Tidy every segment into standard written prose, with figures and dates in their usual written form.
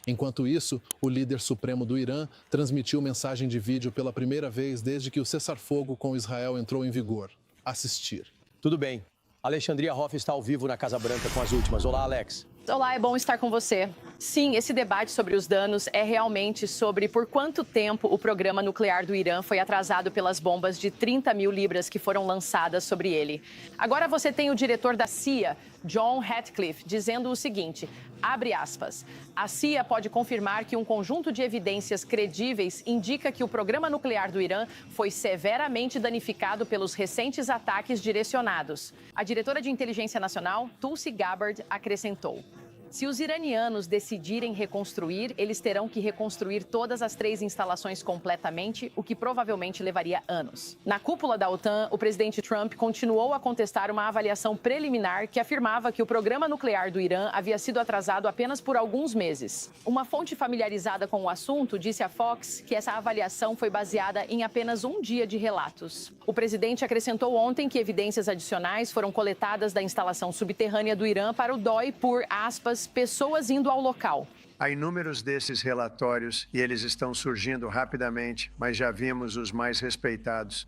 Enquanto isso, o líder supremo do Irã transmitiu mensagem de vídeo pela primeira vez desde que o cessar-fogo com Israel entrou em vigor. Assistir. Tudo bem. Alexandria Hoff está ao vivo na Casa Branca com as últimas. Olá, Alex. Olá, é bom estar com você. Sim, esse debate sobre os danos é realmente sobre por quanto tempo o programa nuclear do Irã foi atrasado pelas bombas de 30 mil libras que foram lançadas sobre ele. Agora você tem o diretor da CIA, John Ratcliffe, dizendo o seguinte, abre aspas, a CIA pode confirmar que um conjunto de evidências credíveis indica que o programa nuclear do Irã foi severamente danificado pelos recentes ataques direcionados. A diretora de Inteligência Nacional, Tulsi Gabbard, acrescentou. Se os iranianos decidirem reconstruir, eles terão que reconstruir todas as 3 instalações completamente, o que provavelmente levaria anos. Na cúpula da OTAN, o presidente Trump continuou a contestar uma avaliação preliminar que afirmava que o programa nuclear do Irã havia sido atrasado apenas por alguns meses. Uma fonte familiarizada com o assunto disse à Fox que essa avaliação foi baseada em apenas um dia de relatos. O presidente acrescentou ontem que evidências adicionais foram coletadas da instalação subterrânea do Irã para o DOI por, aspas, pessoas indo ao local. Há inúmeros desses relatórios e eles estão surgindo rapidamente, mas já vimos os mais respeitados.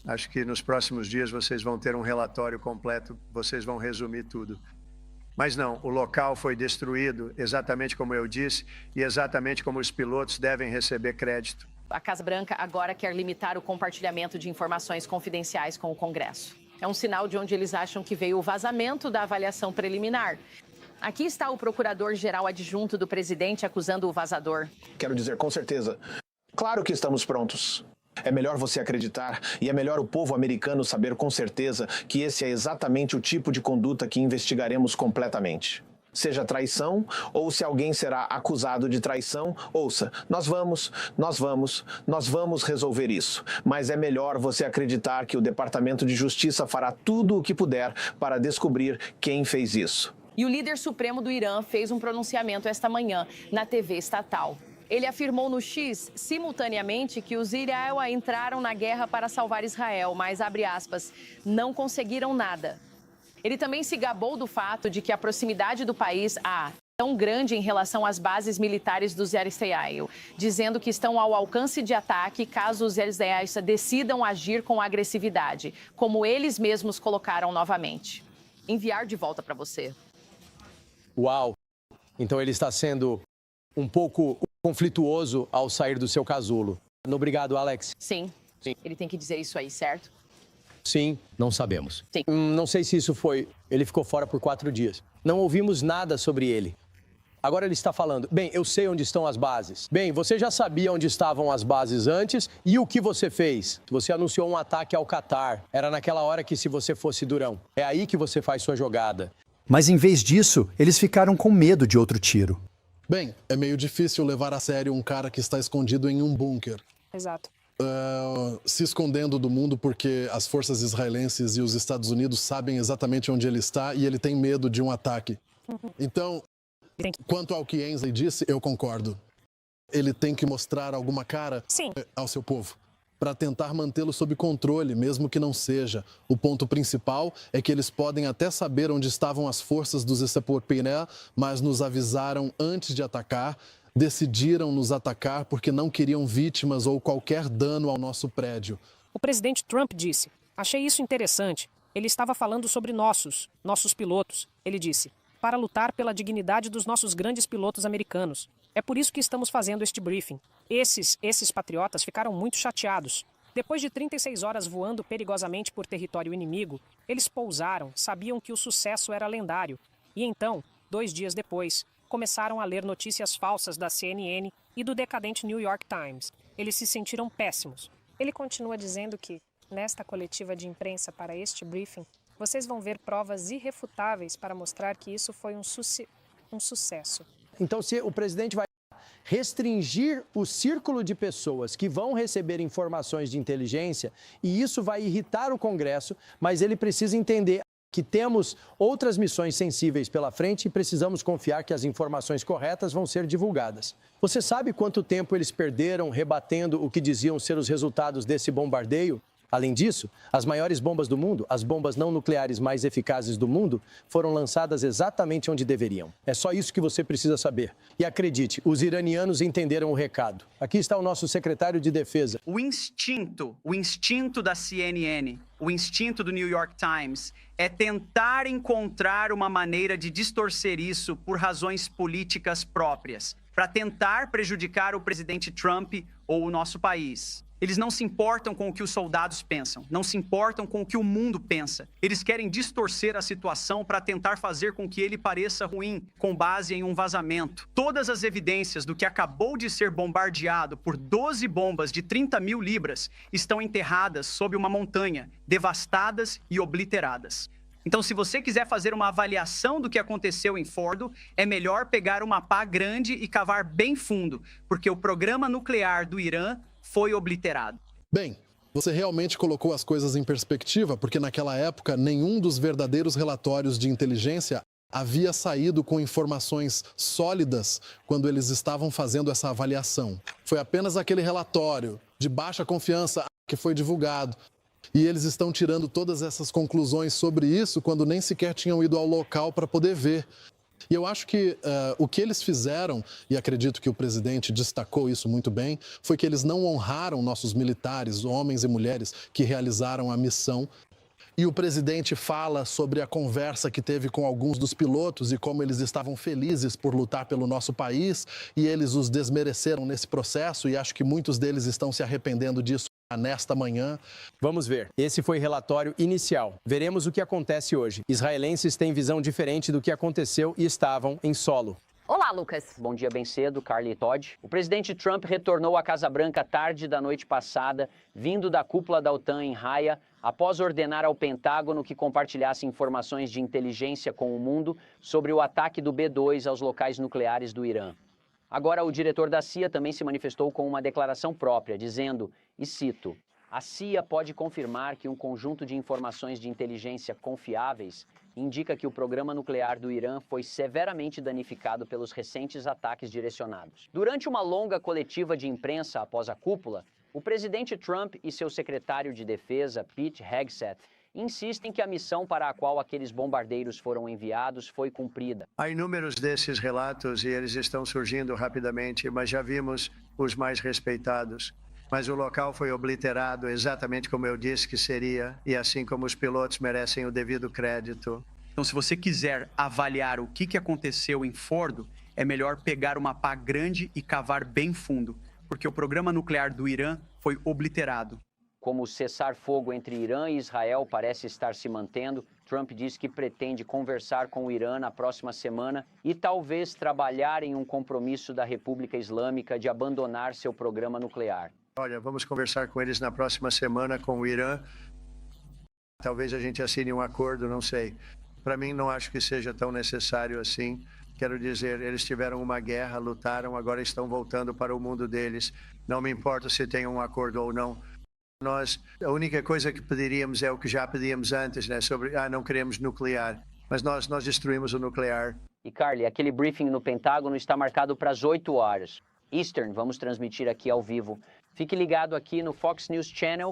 Acho que nos próximos dias vocês vão ter um relatório completo, vocês vão resumir tudo. Mas não, o local foi destruído exatamente como eu disse e exatamente como os pilotos devem receber crédito. A Casa Branca agora quer limitar o compartilhamento de informações confidenciais com o Congresso. É um sinal de onde eles acham que veio o vazamento da avaliação preliminar. Aqui está o procurador-geral adjunto do presidente acusando o vazador. Quero dizer, com certeza, claro que estamos prontos. É melhor você acreditar e é melhor o povo americano saber com certeza que esse é exatamente o tipo de conduta que investigaremos completamente. Seja traição ou se alguém será acusado de traição, ouça, nós vamos resolver isso. Mas é melhor você acreditar que o Departamento de Justiça fará tudo o que puder para descobrir quem fez isso. E o líder supremo do Irã fez um pronunciamento esta manhã na TV estatal. Ele afirmou no X, simultaneamente, que os Irael entraram na guerra para salvar Israel, mas, abre aspas, não conseguiram nada. Ele também se gabou do fato de que a proximidade do país é tão grande em relação às bases militares dos Israel, dizendo que estão ao alcance de ataque caso os Israelis decidam agir com agressividade, como eles mesmos colocaram novamente. Enviar de volta para você. Uau! Então ele está sendo um pouco conflituoso ao sair do seu casulo. Obrigado, Alex. Sim, ele tem que dizer isso aí, certo? Sim, não sabemos. Sim. Não sei se isso foi... Ele ficou fora por 4 dias. Não ouvimos nada sobre ele. Agora ele está falando, bem, eu sei onde estão as bases. Bem, você já sabia onde estavam as bases antes e o que você fez? Você anunciou um ataque ao Catar. Era naquela hora que se você fosse durão. É aí que você faz sua jogada. Mas em vez disso, eles ficaram com medo de outro tiro. Bem, é meio difícil levar a sério um cara que está escondido em um bunker. Exato. Se escondendo do mundo porque as forças israelenses e os Estados Unidos sabem exatamente onde ele está e ele tem medo de um ataque. Então, quanto ao que Ainsley disse, eu concordo. Ele tem que mostrar alguma cara ao seu povo para tentar mantê-lo sob controle, mesmo que não seja. O ponto principal é que eles podem até saber onde estavam as forças dos Seporpiné, mas nos avisaram antes de atacar, decidiram nos atacar porque não queriam vítimas ou qualquer dano ao nosso prédio. O presidente Trump disse, achei isso interessante. Ele estava falando sobre nossos pilotos. Ele disse, para lutar pela dignidade dos nossos grandes pilotos americanos. É por isso que estamos fazendo este briefing. Esses patriotas ficaram muito chateados. Depois de 36 horas voando perigosamente por território inimigo, eles pousaram, sabiam que o sucesso era lendário. E então, 2 dias depois, começaram a ler notícias falsas da CNN e do decadente New York Times. Eles se sentiram péssimos. Ele continua dizendo que, nesta coletiva de imprensa para este briefing, vocês vão ver provas irrefutáveis para mostrar que isso foi um sucesso. Então, se o presidente vai restringir o círculo de pessoas que vão receber informações de inteligência, e isso vai irritar o Congresso, mas ele precisa entender que temos outras missões sensíveis pela frente e precisamos confiar que as informações corretas vão ser divulgadas. Você sabe quanto tempo eles perderam rebatendo o que diziam ser os resultados desse bombardeio? Além disso, as maiores bombas do mundo, as bombas não nucleares mais eficazes do mundo, foram lançadas exatamente onde deveriam. É só isso que você precisa saber. E acredite, os iranianos entenderam o recado. Aqui está o nosso secretário de Defesa. O instinto da CNN, o instinto do New York Times é tentar encontrar uma maneira de distorcer isso por razões políticas próprias, para tentar prejudicar o presidente Trump ou o nosso país. Eles não se importam com o que os soldados pensam, não se importam com o que o mundo pensa. Eles querem distorcer a situação para tentar fazer com que ele pareça ruim, com base em um vazamento. Todas as evidências do que acabou de ser bombardeado por 12 bombas de 30 mil libras estão enterradas sob uma montanha, devastadas e obliteradas. Então, se você quiser fazer uma avaliação do que aconteceu em Fordo, é melhor pegar uma pá grande e cavar bem fundo, porque o programa nuclear do Irã foi obliterado. Bem, você realmente colocou as coisas em perspectiva, porque naquela época nenhum dos verdadeiros relatórios de inteligência havia saído com informações sólidas quando eles estavam fazendo essa avaliação. Foi apenas aquele relatório de baixa confiança que foi divulgado. E eles estão tirando todas essas conclusões sobre isso quando nem sequer tinham ido ao local para poder ver. E eu acho que o que eles fizeram, e acredito que o presidente destacou isso muito bem, foi que eles não honraram nossos militares, homens e mulheres, que realizaram a missão. E o presidente fala sobre a conversa que teve com alguns dos pilotos e como eles estavam felizes por lutar pelo nosso país e eles os desmereceram nesse processo e acho que muitos deles estão se arrependendo disso nesta manhã. Vamos ver. Esse foi o relatório inicial. Veremos o que acontece hoje. Israelenses têm visão diferente do que aconteceu e estavam em solo. Olá, Lucas. Bom dia bem cedo, Carly e Todd. O presidente Trump retornou à Casa Branca tarde da noite passada, vindo da cúpula da OTAN em Haia, após ordenar ao Pentágono que compartilhasse informações de inteligência com o mundo sobre o ataque do B-2 aos locais nucleares do Irã. Agora, o diretor da CIA também se manifestou com uma declaração própria, dizendo, e cito, a CIA pode confirmar que um conjunto de informações de inteligência confiáveis indica que o programa nuclear do Irã foi severamente danificado pelos recentes ataques direcionados. Durante uma longa coletiva de imprensa após a cúpula, o presidente Trump e seu secretário de Defesa, Pete Hegseth, insistem que a missão para a qual aqueles bombardeiros foram enviados foi cumprida. Há inúmeros desses relatos e eles estão surgindo rapidamente, mas já vimos os mais respeitados. Mas o local foi obliterado exatamente como eu disse que seria, e assim como os pilotos merecem o devido crédito. Então, se você quiser avaliar o que aconteceu em Fordo, é melhor pegar uma pá grande e cavar bem fundo, porque o programa nuclear do Irã foi obliterado. Como o cessar-fogo entre Irã e Israel parece estar se mantendo, Trump diz que pretende conversar com o Irã na próxima semana e talvez trabalhar em um compromisso da República Islâmica de abandonar seu programa nuclear. Olha, vamos conversar com eles na próxima semana com o Irã. Talvez a gente assine um acordo, não sei. Para mim, não acho que seja tão necessário assim. Quero dizer, eles tiveram uma guerra, lutaram, agora estão voltando para o mundo deles. Não me importa se tem um acordo ou não. A única coisa que pediríamos é o que já pedíamos antes, né? Sobre, não queremos nuclear. Mas nós destruímos o nuclear. E, Carly, aquele briefing no Pentágono está marcado para as 8 horas. Eastern, vamos transmitir aqui ao vivo. Fique ligado aqui no Fox News Channel